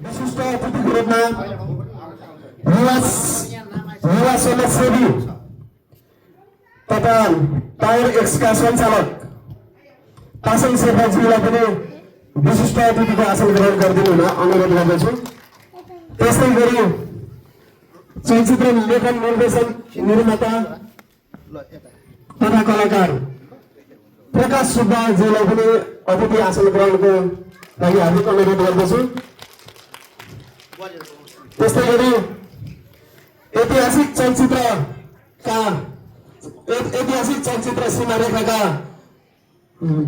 विशिष्ट अतिथिको रूपमा युवा समाजसेवी तथा टायर एक्सका सञ्चालक पासाङ शेर्पाज्यूलाई पनि विशिष्ट अतिथिको आसन ग्रहण गरिदिनु हुन अनुरोध गर्दछु। त्यस्तै गरी चलचित्र लेखन निर्देशन निर्माता तथा कलाकार प्रकाश सुब्बाज्यूलाई पनि अतिथि आसन ग्रहणको लागि हार्दिक अनुरोध गर्दछु। त्यस्तै गरी ऐतिहासिक चलचित्र सीमारेखाका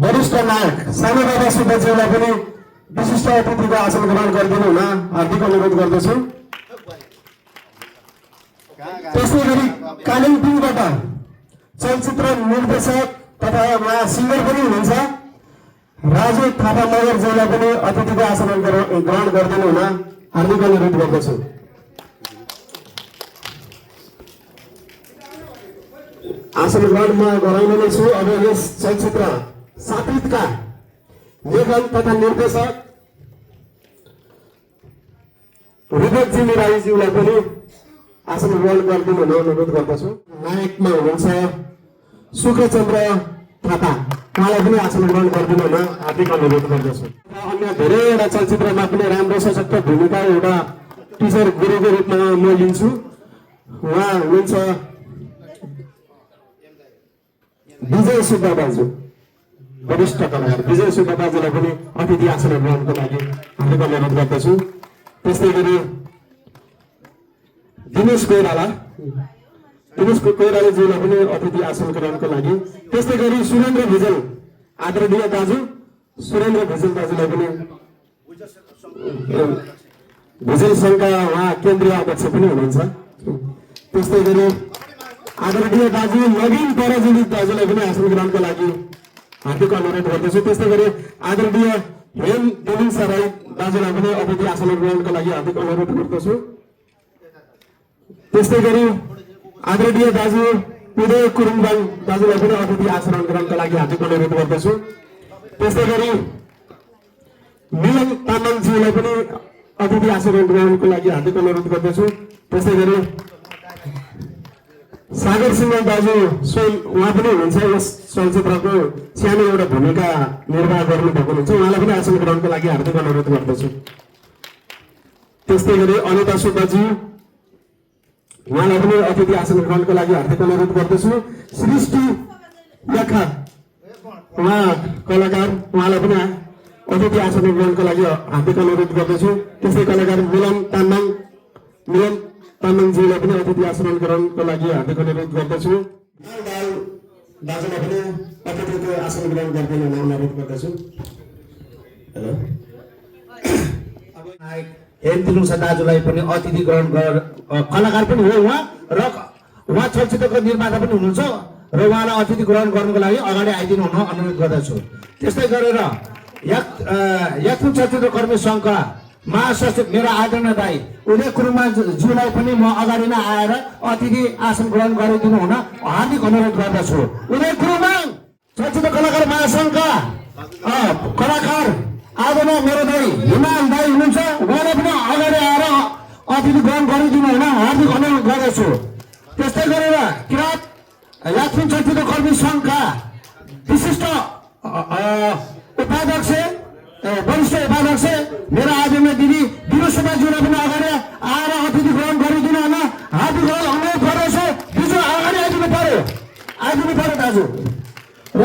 वरिष्ठ नायक सानो बाबा सुब्बाज्यूलाई पनि विशिष्ट अतिथिको आसन ग्रहण गरिदिनु हुन हार्दिक अनुरोध गर्दछु। त्यस्तै गरी कालिम्पोङबाट चलचित्र निर्देशक तथा उहाँ सिङ्गर पनि हुनुहुन्छ राजु थापा मगरज्यूलाई पनि अतिथिको आसन ग्रहण गरिदिनु हुन हार्दिक अनुरोध गर्दछु। आसन ग्रहण म गराउने नै छु। अब यस चलचित्र सापितका लेखक तथा निर्देशक विवेक राईज्यूलाई पनि आसन ग्रहण गरिदिनु हुन अनुरोध गर्दछु। नायकमा हुनुहुन्छ शुक्रचन्द्र थापा, उहाँलाई पनि आसन ग्रहण गरिदिनु हुन हार्दिक अनुरोध गर्दछु। अन्य धेरैवटा चलचित्रमा पनि राम्रो सशक्त भूमिका एउटा टिचर गुरुको रूपमा म लिन्छु। उहाँ हुनुहुन्छ विजय सुब्बा दाजु, वरिष्ठ कलाकार विजय सुब्बा दाजुलाई पनि अतिथि आसन ग्रहणको लागि हार्दिक अनुरोध गर्दछु। त्यस्तै गरी दिनेश कोइरालाज्यूलाई पनि अतिथि आसन ग्रहणको लागि। त्यस्तै गरी सुरेन्द्र भुजेल, आदरणीय दाजु सुरेन्द्र भुजेल दाजुलाई पनि भुजेल सङ्घका उहाँ केन्द्रीय अध्यक्ष पनि हुनुहुन्छ। त्यस्तै गरी आदरणीय दाजु नवीन पराजुली दाजुलाई पनि आसन ग्रहणको लागि हार्दिक अनुरोध गर्दछु। त्यस्तै गरी आदरणीय हेम देविङ राई दाजुलाई पनि अतिथि आसन ग्रहणको लागि हार्दिक अनुरोध गर्दछु। त्यस्तै गरी आदरणीय दाजु उदय कुरुङबाङ दाजुलाई पनि अतिथि आसन ग्रहणको लागि हार्दिक अनुरोध गर्दछु। त्यस्तै गरी मिलन तामाङज्यूलाई पनि अतिथि आसन ग्रहणको लागि हार्दिक अनुरोध गर्दछु। त्यस्तै गरी सागर सिंह दाजु स्वयं उहाँ पनि हुनुहुन्छ यस चलचित्रको सानो एउटा भूमिका निर्वाह गर्नुभएको हुनुहुन्छ, उहाँलाई पनि आसन ग्रहणको लागि हार्दिक अनुरोध गर्दछु। त्यस्तै गरी अनिता सुब्बाजी, उहाँलाई पनि अतिथि आसन ग्रहणको लागि हार्दिक अनुरोध गर्दछु। सृष्टि याखा उहाँ कलाकार, उहाँलाई पनि अतिथि आसन ग्रहणको लागि हार्दिक अनुरोध गर्दछु। त्यस्तै कलाकार मिलन तामाङज्यूलाई पनि अतिथि आसन ग्रहणको लागि हार्दिक अनुरोध गर्दछु। दाजुलाई पनि अतिथिको आसन ग्रहण गरिदिन अनुरोध गर्दछु। हेम तिलुङसा दाजुलाई पनि अतिथि ग्रहण कलाकार पनि हो उहाँ, र उहाँ चलचित्रको निर्माता पनि हुनुहुन्छ र उहाँलाई अतिथि ग्रहण गर्नुको लागि अगाडि आइदिनु हुन अनुरोध गर्दछु। त्यस्तै गरेर याक्थुङ चलचित्र कर्मी सङ्घका महासचिव मेरो आदरणीय दाई उदय कुरुङज्यूलाई पनि म अगाडि नै आएर अतिथि आसन ग्रहण गरिदिनु हुन हार्दिक अनुरोध गर्दछु। उदय कुरुङ चलचित्र कलाकार महासङ्घका कलाकार आदरणीय मेरो दाई हिमाल दाई हुनुहुन्छ, उहाँलाई पनि अगाडि आएर अतिथि ग्रहण गरिदिनु हुन हार्दिक अनुरोध गर्दछु। त्यस्तै गरेर किराँत याक्थुङ चलचित्र कर्मी सङ्घका विशिष्ट उपाध्यक्ष वरिष्ठ उपाध्यक्ष मेरो आदरणीय दिदी दिनु सुब्बाज्यूलाई पनि अगाडि आएर अतिथि ग्रहण गरिदिनु हुन हार्दिक अनुरोध गर्दछु। दिजु अगाडि आइदिनु पर्यो दाजु। र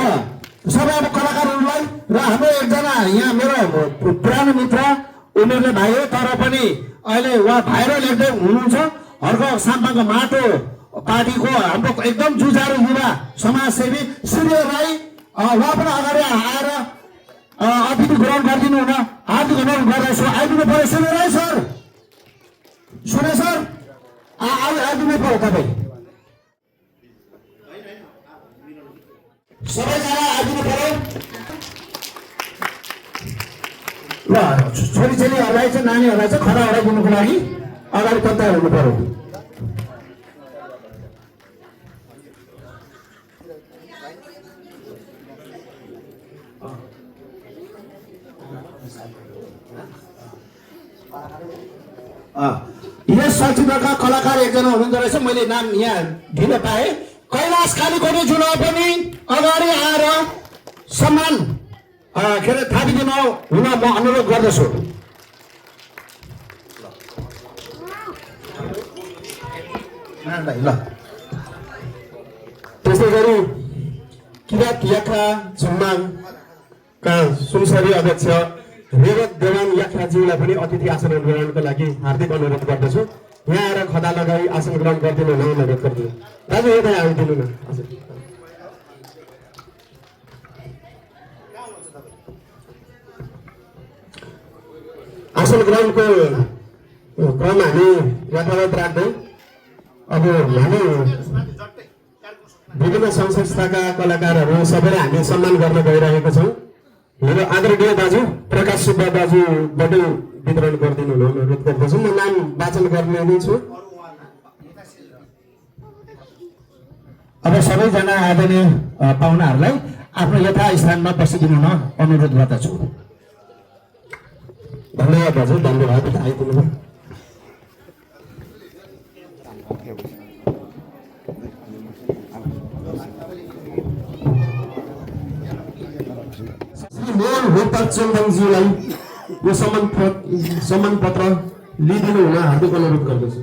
सबै अब कलाकारहरूलाई र हाम्रो एकजना यहाँ मेरो पुरानो मित्र उमेरले भाइ हो, तर पनि अहिले उहाँ भाइरल लेख्दै हुनुहुन्छ, हर्क साम्पाको माटो पार्टीको हाम्रो एकदम जुझारु युवा समाजसेवी सूर्य राई, उहाँ पनि अगाडि आएर अतिथि ग्रहण गरिदिनु हुन हार्दिक अनुरोध गर्दछु। आइदिनु पर्यो सूर्य राई सर, आइदिनु पर्यो तपाईँ सबैजना आइदिनु पर्यो। ल छोरीचेलीहरूलाई चाहिँ नानीहरूलाई चाहिँ खडा हराइदिनुको लागि अगाडि तयार हुनु पर्यो। यस चलचित्रका कलाकार एकजना हुनुहुँदो रहेछ, मैले नाम यहाँ दिन पाएँ। कैलाश कालीकोटी जुन पनि अगाडि आएर सम्मान के अरे थापिदिनु हुन म अनुरोध गर्दछु। ल त्यस्तै गरी किरात याखा झुम्माङका सुनसरी अध्यक्ष रेवत देवान याख्राज्यूलाई पनि अतिथि आसन ग्रहणको लागि हार्दिक अनुरोध गर्दछु। यहाँ आएर खदा लगाई आसन ग्रहण गरिदिनु हुन अनुरोध गर्छु। दाजु यता आइदिनु न। हजुर आसन ग्रहणको क्रम हामी यथावत राख्दै अब हामी विभिन्न सङ्घ संस्थाका कलाकारहरू सबैलाई हामी सम्मान गर्न गइरहेका छौँ। मेरो आदरणीय दाजु प्रकाश सुब्बा दाजुबाट वितरण गरिदिनु हुन अनुरोध गर्दछु। म नाम वाचन गर्ने नै छु। अब सबैजना आदरणीय पाहुनाहरूलाई आफ्नो यथास्थानमा बसिदिनु हुन अनुरोध गर्दछु। धन्यवाद दाजु, धन्यवाद आइदिनु भयो। मोहन होपा चन्दनज्यूलाई यो सम्मान पत्र लिइदिनु हुन हार्दिक अनुरोध गर्दछु।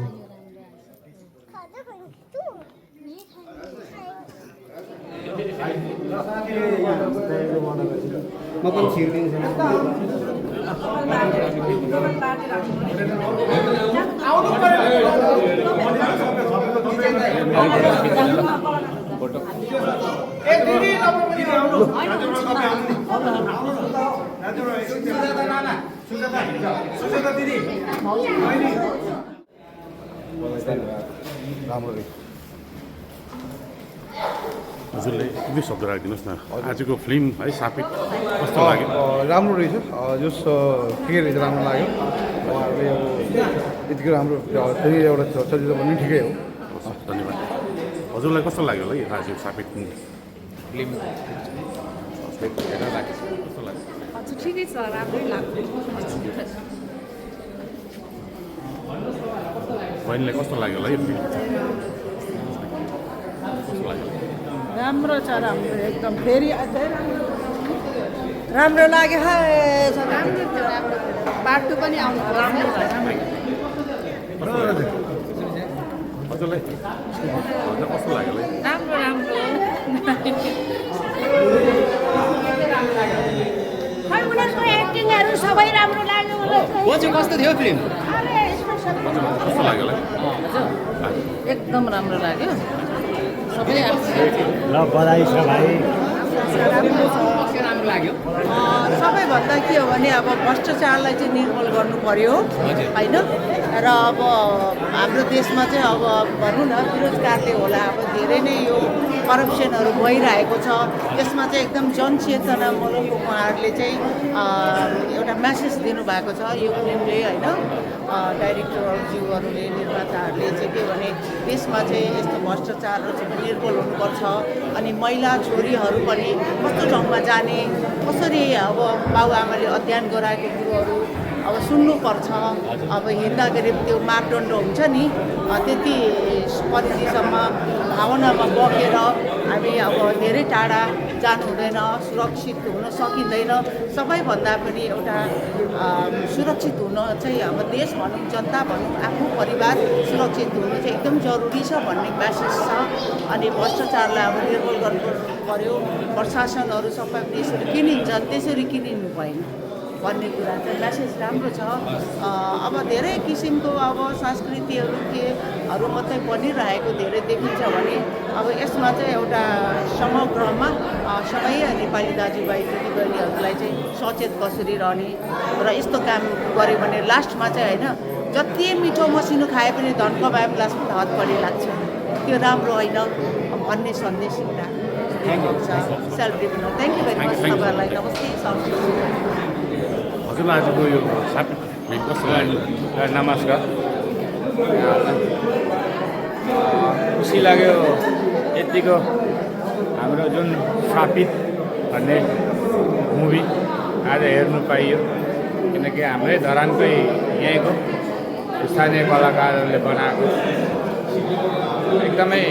म पनि छिर्दिन्छु। हजुरले दुई शब्द राखिदिनुहोस् न, आजको फिल्म है सापित कस्तो लाग्यो? राम्रो रहेछ, जस ठिकै रहेछ, राम्रो लाग्यो। उहाँहरूले अब यतिको राम्रो फेरि एउटा चलचित्र पनि ठिकै हो। धन्यवाद। हजुरलाई कस्तो लाग्यो होला आज सापित फिल्म? कस्तो लाग्यो? हजुर ठिकै छ, राम्रै लाग्यो। बहिनीलाई कस्तो लाग्यो होला यो फिल्म? कस्तो लाग्यो? राम्रो छ, राम्रो एकदम फेरि अझै राम्रो लाग्यो। राम्रो थियो, राम्रो पार्ट 2 पनि आउनु राम्रो छ। हजुरलाई कस्तो लाग्यो होला? राम्रो राम्रो खै उनीहरूको एक्टिङहरू सबै राम्रो लाग्यो। कस्तो थियो फिल्म? कस्तो लाग्यो होला? एकदम राम्रो लाग्यो। सबै ल बधाई छ भाइ। राम्रो लाग्यो। सबैभन्दा के हो भने अब भ्रष्टाचारलाई चाहिँ निर्मूल गर्नु पर्यो होइन। र अब हाम्रो देशमा चाहिँ अब भनौँ न बेरोजगारले होला, अब धेरै नै यो करप्सनहरू भइरहेको छ। यसमा चाहिँ एकदम जनचेतनामूलक उहाँहरूले चाहिँ एउटा म्यासेज दिनुभएको छ यो फिल्मले होइन। डाइरेक्टरज्यूहरूले, निर्माताहरूले चाहिँ के भने देशमा चाहिँ यस्तो भ्रष्टाचारहरू चाहिँ निर्मूल हुनुपर्छ। अनि महिला छोरीहरू पनि कस्तो ठाउँमा जाने, कसरी अब बाबुआमाले अध्ययन गराएको कुरोहरू अब सुन्नुपर्छ। अब हिँड्दाखेरि त्यो मापदण्ड हुन्छ नि, त्यति परिधिसम्म भावनामा बगेर हामी अब धेरै टाढा जानु हुँदैन, सुरक्षित हुन सकिँदैन। सबैभन्दा पनि एउटा सुरक्षित हुन चाहिँ अब देश भनौँ, जनता भनौँ, आफ्नो परिवार सुरक्षित हुनु चाहिँ एकदम जरुरी छ भन्ने म्यासेज छ। अनि भ्रष्टाचारलाई अब निर्मूल गर्नु पर्यो। प्रशासनहरू सबै यसरी किनिन्छन्, त्यसरी किनिनु भएन भन्ने कुरा चाहिँ म्यासेज राम्रो छ। अब धेरै किसिमको अब संस्कृतिहरू केहरू मात्रै बनिरहेको धेरै देखिन्छ भने अब यसमा चाहिँ एउटा समग्रमा सबै नेपाली दाजुभाइ दिदीबहिनीहरूलाई चाहिँ सचेत कसरी रहने र यस्तो काम गऱ्यो भने लास्टमा चाहिँ होइन, जति मिठो मसिनो खाए पनि धनको भए पनि लास्टमा हात बढी लाग्छ, त्यो राम्रो होइन भन्ने सन्देश एउटा self dependent. Thank you very much तपाईँहरूलाई। नमस्ते। हजुरलाई आजको यो सापित फिल्म कस्तो लाग्यो? नमस्कार। खुसी लाग्यो यतिको हाम्रो जुन सापित भन्ने मुभी आज हेर्नु पाइयो किनकि हाम्रै धरानकै यहीँको स्थानीय कलाकारहरूले बनाएको एकदमै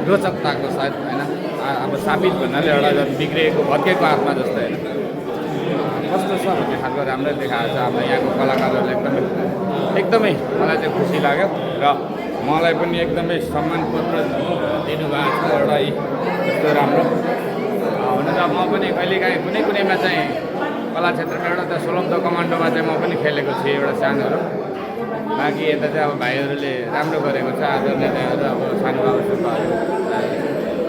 रोचकताको साथ होइन अब साबित भन्नाले एउटा बिग्रिएको भत्किएको आत्मा जस्तो होइन कस्तो छ भन्ने खालको राम्रै देखाएको छ हाम्रो यहाँको कलाकारहरूले एकदमै मलाई चाहिँ खुसी लाग्यो र मलाई पनि एकदमै सम्मान पत्र दिनुभएको छ एउटा यस्तो राम्रो हुन त म पनि कहिलेकाहीँ कुनैमा चाहिँ कला क्षेत्रमा एउटा त 16औं कमान्डोमा चाहिँ म पनि खेलेको थिएँ एउटा सानोहरू बाँकी यता चाहिँ अब भाइहरूले राम्रो गरेको छ आदरणीय दाइहरू अब सानो बाबु सुब्बाहरू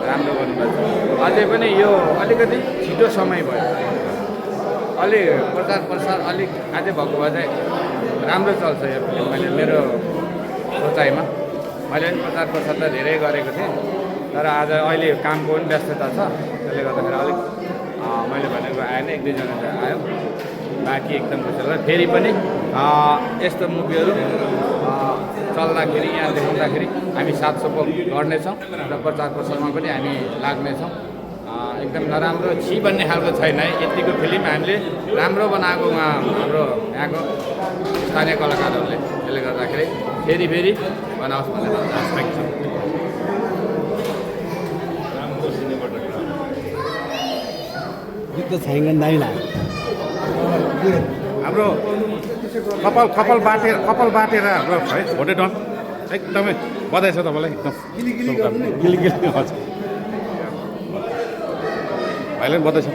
राम्रो गर्नुभएको छ अझै पनि यो अलिकति छिटो समय भयो अलि प्रचार प्रसार अलिक अझै भएको भए चाहिँ राम्रो चल्छ यो फिल्म मैले मेरो सोचाइमा मैले पनि प्रचार प्रसार त धेरै गरेको थिएँ तर आज अहिले कामको पनि व्यस्तता छ त्यसले गर्दाखेरि अलिक मैले भनेको आएन 1-2 जना आयो बाँकी एकदम खुसी लाग्यो फेरि पनि यस्तो मुभीहरू चल्दाखेरि यहाँ देखाउँदाखेरि हामी साथ सपोर्ट गर्नेछौँ र प्रचार प्रसारमा पनि हामी लाग्नेछौँ एकदम नराम्रो छि भन्ने खालको छैन है यतिको फिल्म हामीले राम्रो बनाएको हाम्रो यहाँको स्थानीय कलाकारहरूले त्यसले गर्दाखेरि फेरि बनाओस् भनेर आशा छ हाम्रो कपाल बाटेर हाम्रो है भोटे डन एकदमै बधाई छ तपाईँलाई एकदम गिली हजुर भाइलाई पनि बधाई छ